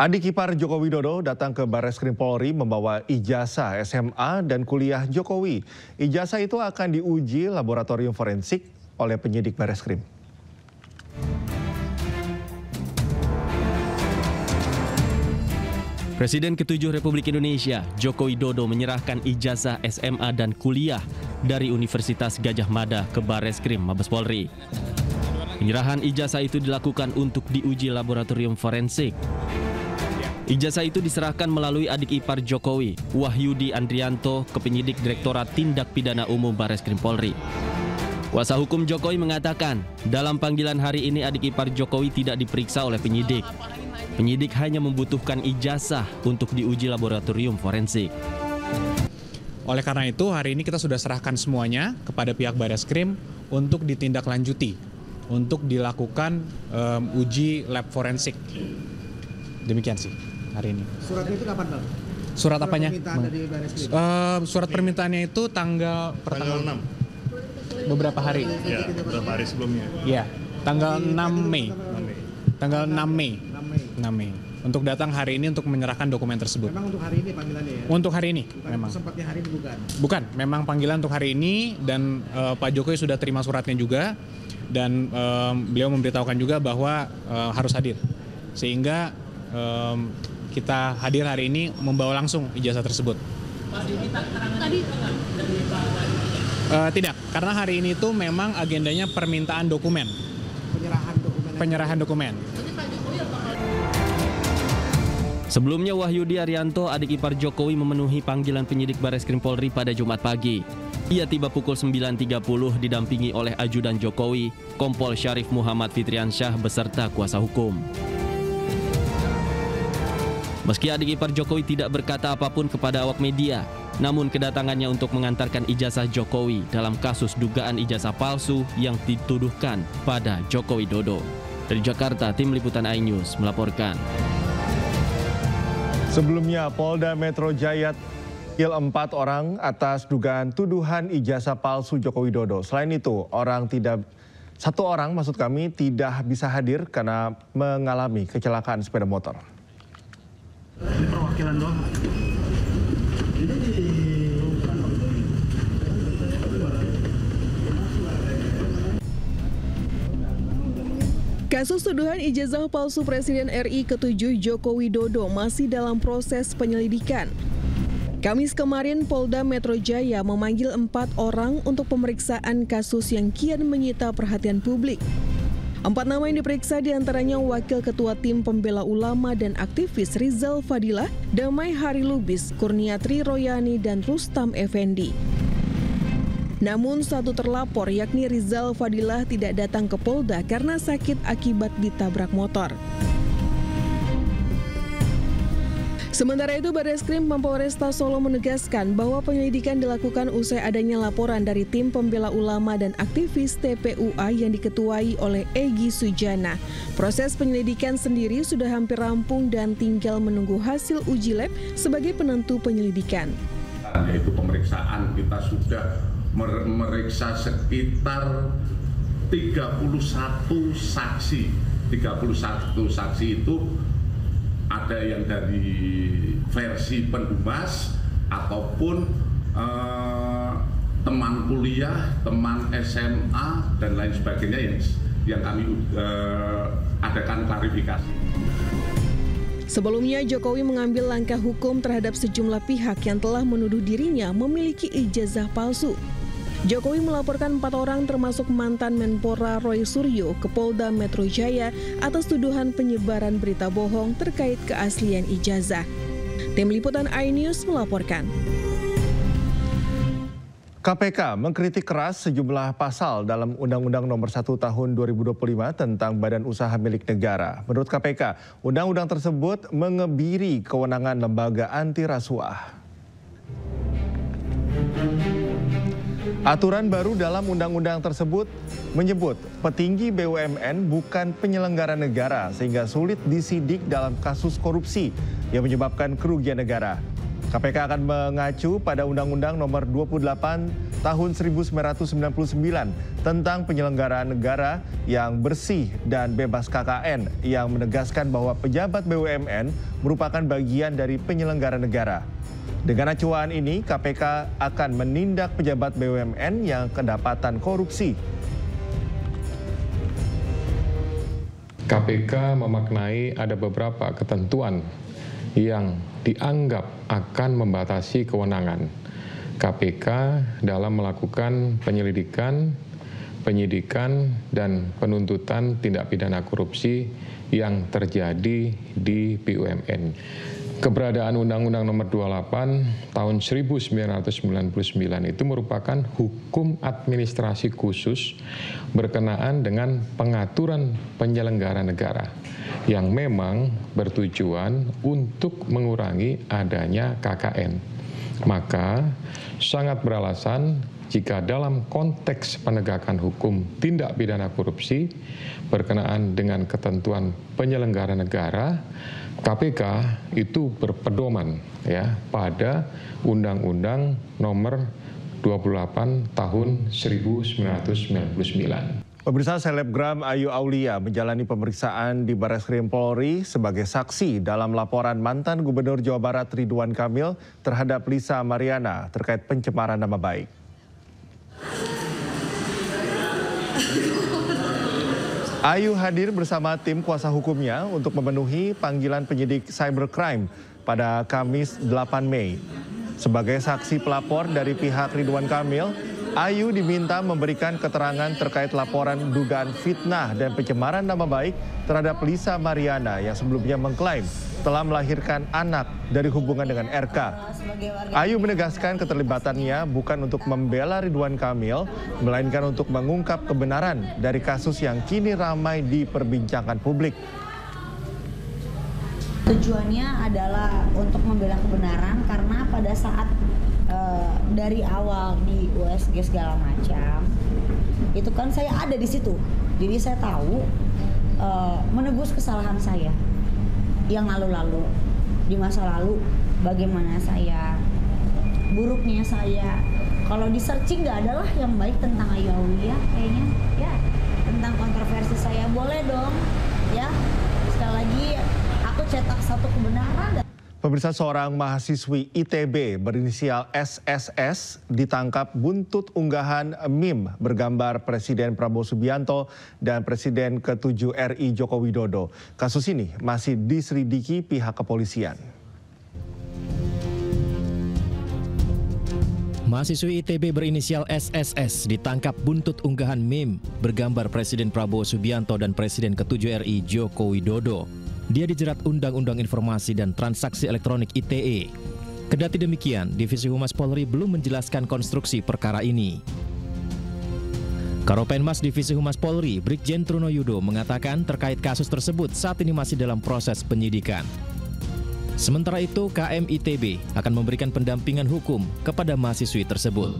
Adik ipar Joko Widodo datang ke Barreskrim Polri membawa ijazah SMA dan kuliah Jokowi. Ijazah itu akan diuji laboratorium forensik oleh penyidik Barreskrim. Presiden ke-7 Republik Indonesia, Joko Widodo menyerahkan ijazah SMA dan kuliah dari Universitas Gadjah Mada ke Barreskrim Mabes Polri. Penyerahan ijazah itu dilakukan untuk diuji laboratorium forensik. Ijazah itu diserahkan melalui adik ipar Jokowi, Wahyudi Andrianto, ke penyidik Direktorat Tindak Pidana Umum Barreskrim Polri. Kuasa hukum Jokowi mengatakan, dalam panggilan hari ini adik ipar Jokowi tidak diperiksa oleh penyidik. Penyidik hanya membutuhkan ijazah untuk diuji laboratorium forensik. Oleh karena itu, hari ini kita sudah serahkan semuanya kepada pihak Barreskrim untuk ditindaklanjuti, untuk dilakukan uji lab forensik. Demikian sih hari ini. Suratnya itu kapan, Bang? Surat apanya? Permintaan dari Barreskrim. Surat permintaannya itu tanggal 6. Beberapa hari. Ya, beberapa hari sebelumnya. Ya, tanggal 6 Mei. Tanggal 6 Mei. 6 Mei. Untuk datang hari ini untuk menyerahkan dokumen tersebut. Memang untuk hari ini panggilannya ya? Untuk hari ini, Bukan memang. sempatnya hari ini bukan? Bukan, memang panggilan untuk hari ini dan Pak Jokowi sudah terima suratnya juga dan beliau memberitahukan juga bahwa harus hadir. Sehingga kita hadir hari ini membawa langsung ijazah tersebut. Tidak, karena hari ini itu memang agendanya permintaan dokumen. Penyerahan dokumen. Sebelumnya Wahyudi Arianto, adik ipar Jokowi, memenuhi panggilan penyidik Barreskrim Polri pada Jumat pagi. Ia tiba pukul 9.30 didampingi oleh ajudan Jokowi, Kompol Syarif Muhammad Fitriansyah beserta kuasa hukum. Meski adik ipar Jokowi tidak berkata apapun kepada awak media, namun kedatangannya untuk mengantarkan ijazah Jokowi dalam kasus dugaan ijazah palsu yang dituduhkan pada Joko Widodo. Dari Jakarta, Tim Liputan iNews melaporkan. Sebelumnya, Polda Metro Jaya memanggil 4 orang atas dugaan tuduhan ijazah palsu Joko Widodo. Selain itu, satu orang tidak bisa hadir karena mengalami kecelakaan sepeda motor. Ini perwakilan doang. Kasus tuduhan ijazah palsu Presiden RI ke-7 Joko Widodo masih dalam proses penyelidikan. Kamis kemarin, Polda Metro Jaya memanggil 4 orang untuk pemeriksaan kasus yang kian menyita perhatian publik. 4 nama yang diperiksa diantaranya Wakil Ketua Tim Pembela Ulama dan aktivis Rizal Fadilah, Damai Hari Lubis, Kurniatri Royani, dan Rustam Effendi. Namun satu terlapor yakni Rizal Fadilah tidak datang ke Polda karena sakit akibat ditabrak motor. Sementara itu, Barreskrim Polresta Solo menegaskan bahwa penyelidikan dilakukan usai adanya laporan dari Tim Pembela Ulama dan aktivis TPUA yang diketuai oleh Egy Sujana. Proses penyelidikan sendiri sudah hampir rampung dan tinggal menunggu hasil uji lab sebagai penentu penyelidikan. Yaitu pemeriksaan kita sudah memeriksa sekitar 31 saksi. 31 saksi itu ada yang dari versi pendumas ataupun teman kuliah, teman SMA dan lain sebagainya yang kami adakan klarifikasi. Sebelumnya, Jokowi mengambil langkah hukum terhadap sejumlah pihak yang telah menuduh dirinya memiliki ijazah palsu. Jokowi melaporkan 4 orang termasuk mantan Menpora Roy Suryo ke Polda Metro Jaya atas tuduhan penyebaran berita bohong terkait keaslian ijazah. Tim Liputan iNews melaporkan. KPK mengkritik keras sejumlah pasal dalam Undang-Undang Nomor 1 Tahun 2025 tentang Badan Usaha Milik Negara. Menurut KPK, undang-undang tersebut mengebiri kewenangan lembaga anti rasuah. Aturan baru dalam undang-undang tersebut menyebut petinggi BUMN bukan penyelenggara negara sehingga sulit disidik dalam kasus korupsi yang menyebabkan kerugian negara. KPK akan mengacu pada Undang-Undang Nomor 28 tahun 1999 tentang penyelenggaraan negara yang bersih dan bebas KKN yang menegaskan bahwa pejabat BUMN merupakan bagian dari penyelenggara negara. Dengan acuan ini, KPK akan menindak pejabat BUMN yang kedapatan korupsi. KPK memaknai ada beberapa ketentuan yang dianggap akan membatasi kewenangan KPK dalam melakukan penyelidikan, penyidikan, dan penuntutan tindak pidana korupsi yang terjadi di BUMN. Keberadaan Undang-Undang Nomor 28 tahun 1999 itu merupakan hukum administrasi khusus berkenaan dengan pengaturan penyelenggara negara yang memang bertujuan untuk mengurangi adanya KKN. Maka sangat beralasan jika dalam konteks penegakan hukum tindak pidana korupsi berkenaan dengan ketentuan penyelenggara negara, KPK itu berpedoman pada Undang-Undang Nomor 28 Tahun 1999. Pemirsa, selebgram Ayu Aulia menjalani pemeriksaan di Barreskrim Polri sebagai saksi dalam laporan mantan Gubernur Jawa Barat Ridwan Kamil terhadap Lisa Mariana terkait pencemaran nama baik. Ayu hadir bersama tim kuasa hukumnya untuk memenuhi panggilan penyidik cybercrime pada Kamis 8 Mei. Sebagai saksi pelapor dari pihak Ridwan Kamil, Ayu diminta memberikan keterangan terkait laporan dugaan fitnah dan pencemaran nama baik terhadap Lisa Mariana yang sebelumnya mengklaim telah melahirkan anak dari hubungan dengan RK. Ayu menegaskan keterlibatannya bukan untuk membela Ridwan Kamil, melainkan untuk mengungkap kebenaran dari kasus yang kini ramai diperbincangkan publik. Tujuannya adalah untuk membela kebenaran karena pada saat dari awal di USG segala macam, itu kan saya ada di situ, jadi saya tahu menebus kesalahan saya yang lalu-lalu, di masa lalu bagaimana saya, buruknya saya. Kalau di searching nggak adalah yang baik tentang Ayu Aulia kayaknya, ya tentang kontroversi saya boleh dong, ya sekali lagi aku cetak satu kebenaran. Pemirsa, seorang mahasiswi ITB berinisial SSS ditangkap buntut unggahan meme bergambar Presiden Prabowo Subianto dan Presiden ke-7 RI Joko Widodo. Kasus ini masih diselidiki pihak kepolisian. Mahasiswi ITB berinisial SSS ditangkap buntut unggahan meme bergambar Presiden Prabowo Subianto dan Presiden ke-7 RI Joko Widodo. Dia dijerat Undang-Undang Informasi dan Transaksi Elektronik ITE. Kendati demikian, Divisi Humas Polri belum menjelaskan konstruksi perkara ini. Karopenmas Divisi Humas Polri, Brigjen Trunoyudo mengatakan terkait kasus tersebut saat ini masih dalam proses penyidikan. Sementara itu, KM ITB akan memberikan pendampingan hukum kepada mahasiswi tersebut.